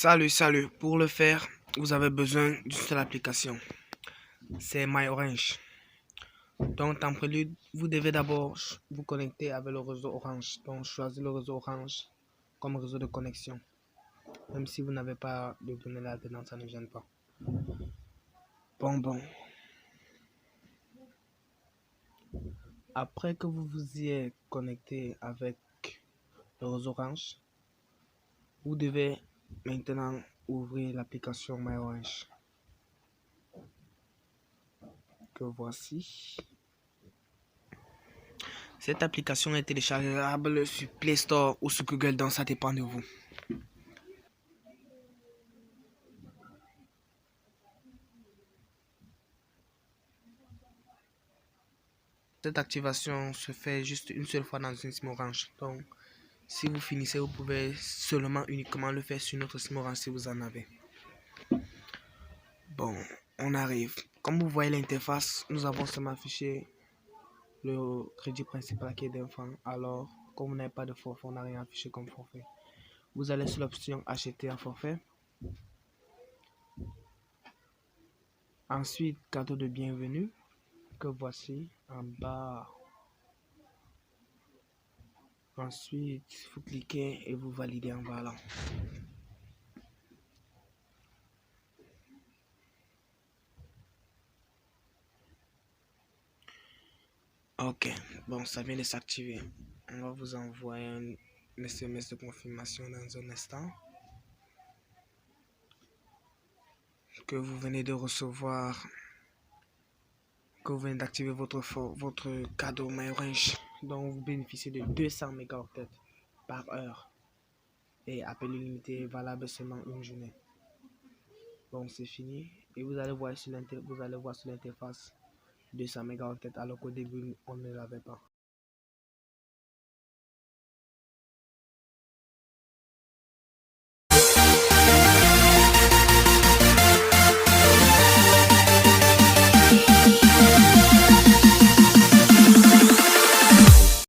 Salut. Pour le faire, vous avez besoin d'une seule application. C'est MyOrange. Donc, en prélude, vous devez d'abord vous connecter avec le réseau Orange. Donc, choisissez le réseau Orange comme réseau de connexion. Même si vous n'avez pas de données là-dedans, ça ne gêne pas. Bon. Après que vous vous y êtes connecté avec le réseau Orange, vous devez maintenant ouvrir l'application MyOrange. Que voici. Cette application est téléchargeable sur Play Store ou sur Google, donc ça dépend de vous. Cette activation se fait juste une seule fois dans une SIM Orange. Donc, si vous finissez, vous pouvez uniquement le faire sur notre SIM Orange si vous en avez. Bon, on arrive. Comme vous voyez l'interface, nous avons seulement affiché le crédit principal qui est d'enfant. Alors, comme vous n'avez pas de forfait, on n'a rien affiché comme forfait. Vous allez sur l'option acheter un forfait. Ensuite, cadeau de bienvenue que voici en bas. Ensuite, vous cliquez et vous validez en bas là. Ok, bon, ça vient de s'activer. On va vous envoyer un SMS de confirmation dans un instant. Que vous venez de recevoir, que vous venez d'activer votre cadeau MyOrange, dont vous bénéficiez de 200 mégaoctets par heure et appel illimité valable seulement une journée. Bon, c'est fini et vous allez voir sur l'interface 200 mégaoctets alors qu'au début on ne l'avait pas.